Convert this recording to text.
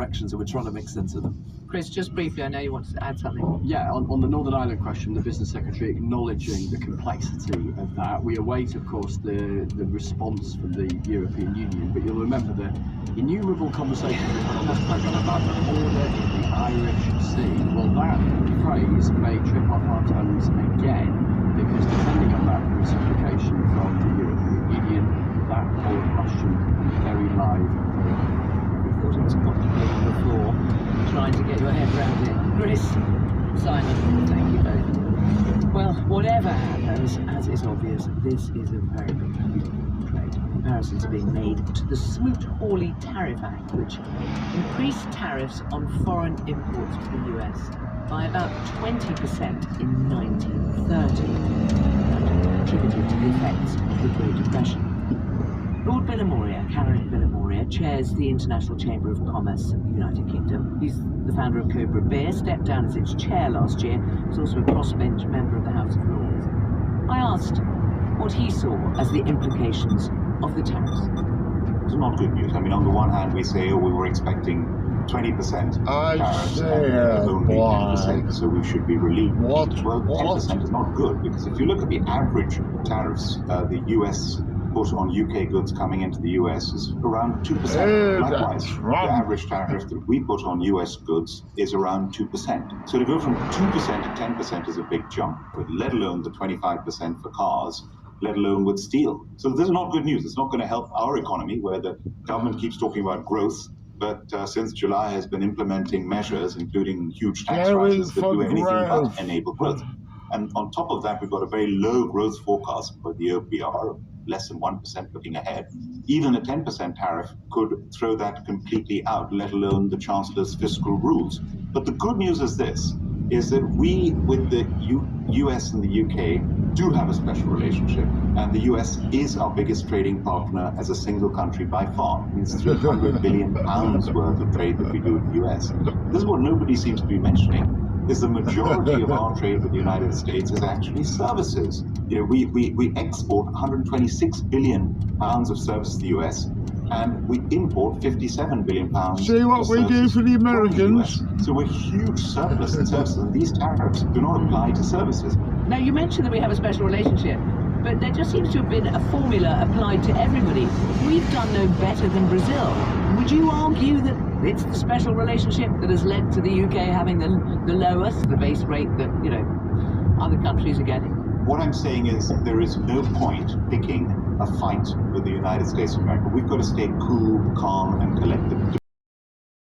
directions, and we're trying to make sense of them. Chris, just briefly, I know you wanted to add something. Yeah, on the Northern Ireland question, the Business Secretary acknowledging the complexity of that. We await, of course, the response from the European Union, but you'll remember the innumerable conversations we've had on this programme about the border in the Irish Sea. Well, that phrase may trip off our tongues again, because depending on that reciprocation from the European Union, that whole question could be very live. We thought it was complicated before, trying to get your head around it. Chris, Simon, thank you both. Well, whatever happens, as is obvious, this is a very big trade. Comparisons are being made to the Smoot-Hawley Tariff Act, which increased tariffs on foreign imports to the US by about 20% in 1930, and contributed to the effects of the Great Depression. Lord Karen Villamoria, chairs the International Chamber of Commerce of the United Kingdom. He's the founder of Cobra Beer, stepped down as its chair last year. He's also a crossbench member of the House of Lords. I asked what he saw as the implications of the tariffs. It's not good news. I mean, on the one hand, we say, oh, we were expecting 20% tariffs and only 10%, so we should be relieved. Well, 10% is not good, because if you look at the average tariffs the US put on UK goods coming into the US is around 2%. Likewise, the average tariff that we put on US goods is around 2%. So to go from 2% to 10% is a big jump, let alone the 25% for cars, let alone with steel. So this is not good news. It's not going to help our economy, where the government keeps talking about growth, but since July has been implementing measures, including huge tax rises, that do anything but enable growth. And on top of that, we've got a very low growth forecast for the OPR, less than 1% looking ahead. Even a 10% tariff could throw that completely out, let alone the Chancellor's fiscal rules. But the good news is this, is that we, with the US and the UK, do have a special relationship, and the US is our biggest trading partner as a single country by far. It's £300 billion worth of trade that we do with the US. This is what nobody seems to be mentioning, is the majority of our trade with the United States is actually services. You know, we export 126 billion pounds of service to the US, and we import 57 billion pounds. See what we do for the Americans? So we're huge surplus in services, and these tariffs do not apply to services. Now, you mentioned that we have a special relationship, but there just seems to have been a formula applied to everybody. We've done no better than Brazil. Would you argue that it's the special relationship that has led to the UK having the lowest, the base rate that, you know, other countries are getting? What I'm saying is there is no point picking a fight with the United States of America. We've got to stay cool, calm, and collected.